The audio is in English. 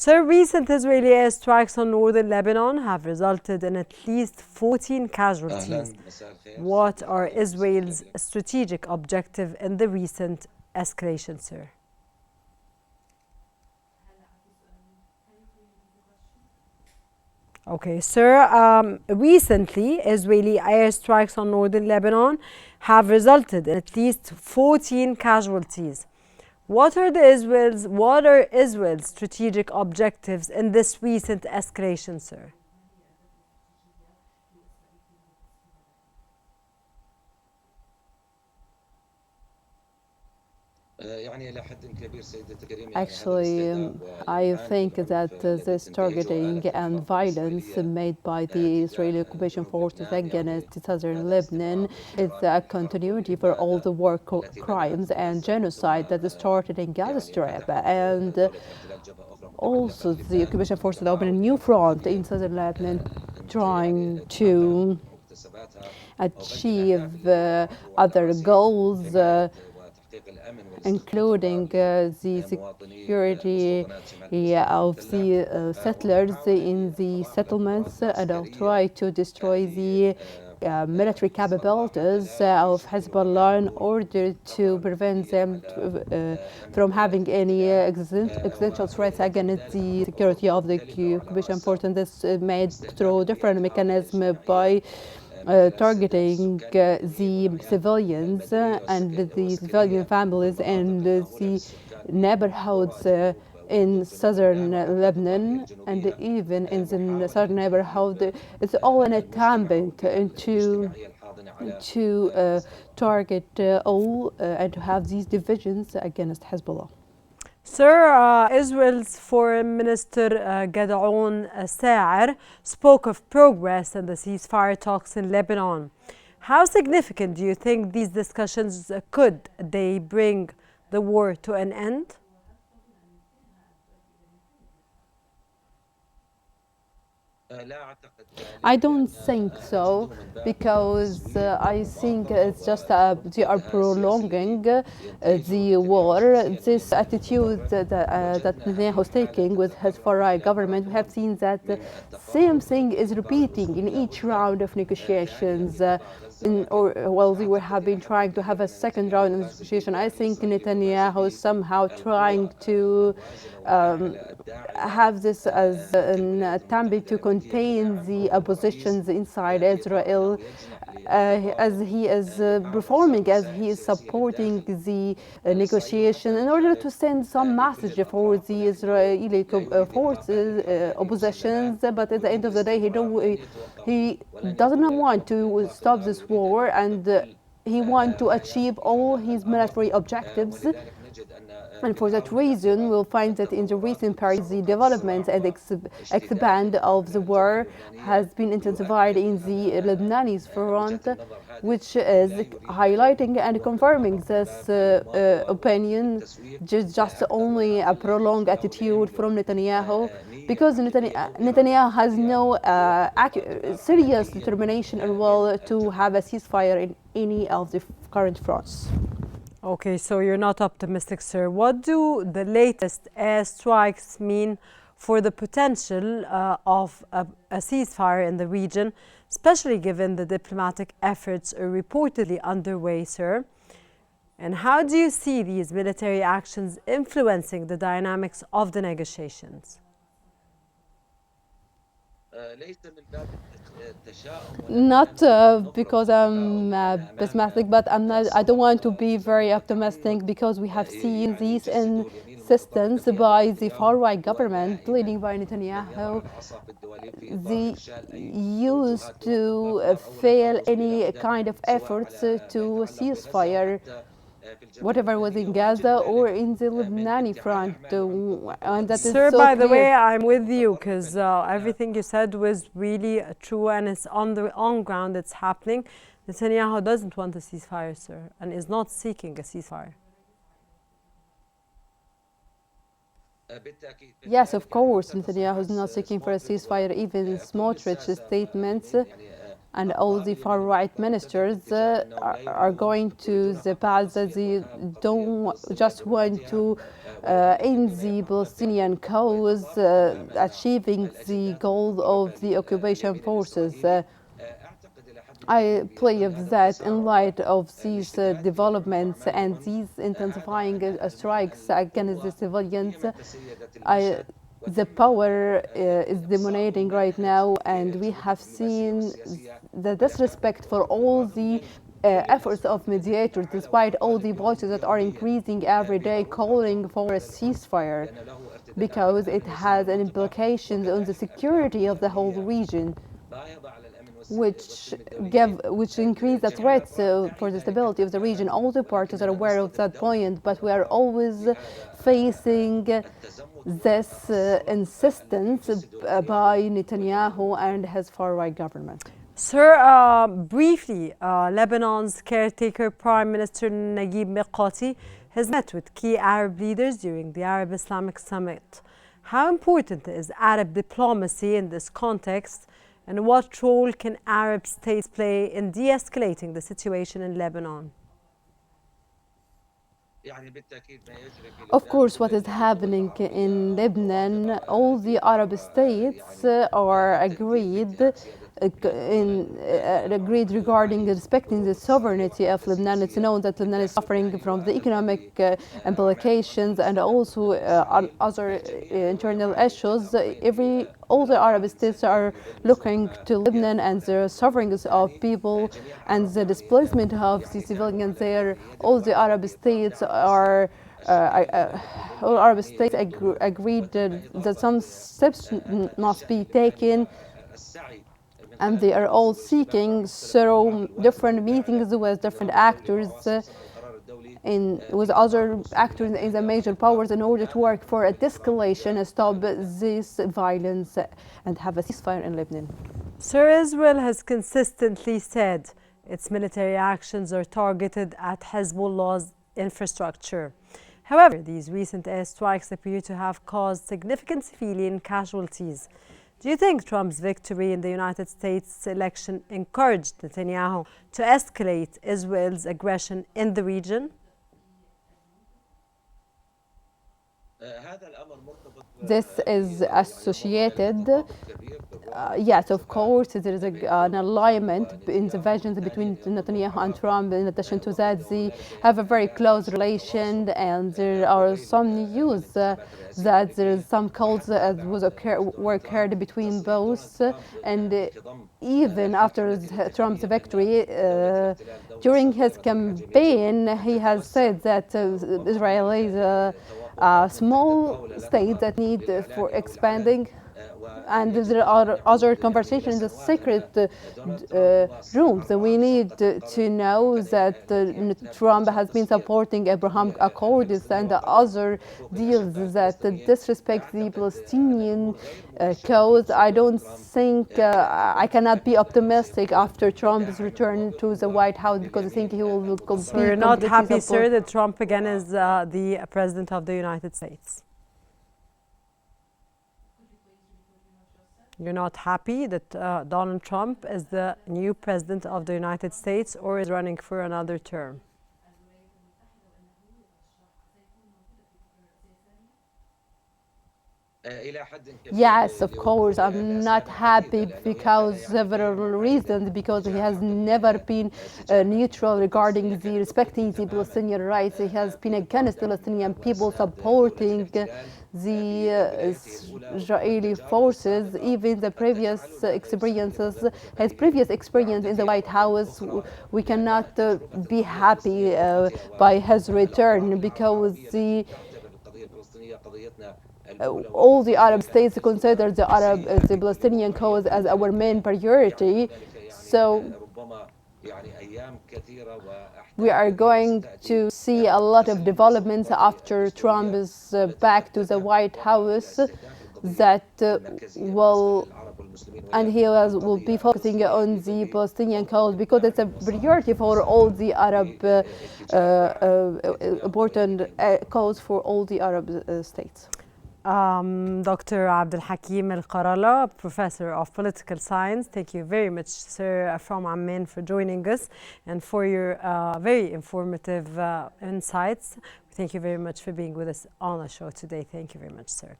Sir, recent Israeli airstrikes on northern Lebanon have resulted in at least 14 casualties. What are Israel's strategic objective in the recent escalation, sir? Okay, sir. Recently, Israeli airstrikes on northern Lebanon have resulted in at least 14 casualties. What are Israel's strategic objectives in this recent escalation, sir? Actually, I think that this targeting and violence made by the Israeli occupation forces against southern Lebanon is a continuity for all the war crimes and genocide that started in Gaza Strip. And also, the occupation forces opened a new front in southern Lebanon, trying to achieve other goals. Including the security of the settlers in the settlements, and I'll try to destroy the military capabilities of Hezbollah in order to prevent them from having any existential threats against the security of the occupation force. And this made through different mechanisms by targeting the civilians and the civilian families and the neighborhoods in southern Lebanon and even in the southern neighborhood. It's all an attempt to target all and to have these divisions against Hezbollah. Sir, Israel's Foreign Minister Gideon Sa'ar spoke of progress in the ceasefire talks in Lebanon. How significant do you think these discussions could they bring the war to an end? I don't think so, because I think it's just they are prolonging the war. This attitude that Netanyahu is taking with his far-right government, we have seen that the same thing is repeating in each round of negotiations. They have been trying to have a second round of negotiation. I think Netanyahu is somehow trying to have this as an attempt to contain the oppositions inside Israel, as he is performing, as he is supporting the negotiation in order to send some message for the Israeli forces, oppositions. But at the end of the day, he doesn't want to stop this war, and he wants to achieve all his military objectives. And for that reason, we'll find that in the recent period, the development and expand of the war has been intensified in the Lebanese front, which is highlighting and confirming this opinion, just only a prolonged attitude from Netanyahu, because Netanyahu has no serious determination and will to have a ceasefire in any of the current fronts. Okay, so you're not optimistic, sir. What do the latest airstrikes mean for the potential of a ceasefire in the region, especially given the diplomatic efforts are reportedly underway, sir? And how do you see these military actions influencing the dynamics of the negotiations? Not because I'm pessimistic, but I don't want to be very optimistic, because we have seen these insistence by the far-right government, leading by Netanyahu. They used to fail any kind of efforts to ceasefire, whatever was in Gaza or in the Lebanese front. And that Sir, is so by clear. the way, I'm with you, because everything you said was really true, and it's on ground, it's happening. Netanyahu doesn't want a ceasefire, sir, and is not seeking a ceasefire. Yes, of course, Netanyahu is not seeking for a ceasefire. Even Smotrich's statements and all the far-right ministers are going to the path that they don't just want to end the Palestinian cause, achieving the goal of the occupation forces. I believe that in light of these developments and these intensifying strikes against the civilians, the power is dominating right now, and we have seen the disrespect for all the efforts of mediators, despite all the voices that are increasing every day calling for a ceasefire, because it has an implications on the security of the whole region, which increase the threats for the stability of the region. All the parties are aware of that point, but we are always facing this insistence by Netanyahu and his far-right government. Sir, briefly, Lebanon's caretaker Prime Minister Naguib Mikati has met with key Arab leaders during the Arab Islamic Summit. How important is Arab diplomacy in this context, and what role can Arab states play in de-escalating the situation in Lebanon? Of course, what is happening in Lebanon, all the Arab states are agreed regarding respecting the sovereignty of Lebanon. It's known that Lebanon is suffering from the economic implications and also other internal issues. All the Arab states are looking to Lebanon and the sovereignty of people and the displacement of the civilians there. All the Arab states are all Arab states agreed that some steps must be taken, and they are all seeking through different meetings with different actors with other actors in the major powers in order to work for a de-escalation and stop this violence and have a ceasefire in Lebanon. Sir, Israel has consistently said its military actions are targeted at Hezbollah's infrastructure. However, these recent airstrikes appear to have caused significant civilian casualties. Do you think Trump's victory in the United States election encouraged Netanyahu to escalate Israel's aggression in the region? This is associated. Yes, of course, there is an alignment in the visions between Netanyahu and Trump. In addition to that, they have a very close relation, and there are some news that there is some calls that were occurred between both. And even after Trump's victory, during his campaign, he has said that Israel is a small state that need for expanding, and there are other conversations in the secret rooms. We need to know that Trump has been supporting Abraham Accords and other deals that disrespect the Palestinian cause. I don't think I cannot be optimistic after Trump's return to the White House, because I think he will compete. So you're not happy, sir, that Trump again is the President of the United States? You're not happy that Donald Trump is the new President of the United States or is running for another term? Yes, of course, I'm not happy because several reasons. Because he has never been neutral regarding the respecting the Palestinian rights. He has been against the Palestinian people, supporting the Israeli forces. Even the previous experiences, his previous experience in the White House, we cannot be happy by his return, because all the Arab states consider the Palestinian cause as our main priority. So we are going to see a lot of developments after Trump is back to the White House that and he will be focusing on the Palestinian cause, because it's a priority for all the Arab important cause for all the Arab states. Dr. Abdelhakim Al-Qarala, Professor of Political Science. Thank you very much, sir, from Amman, for joining us and for your very informative insights. Thank you very much for being with us on the show today. Thank you very much, sir.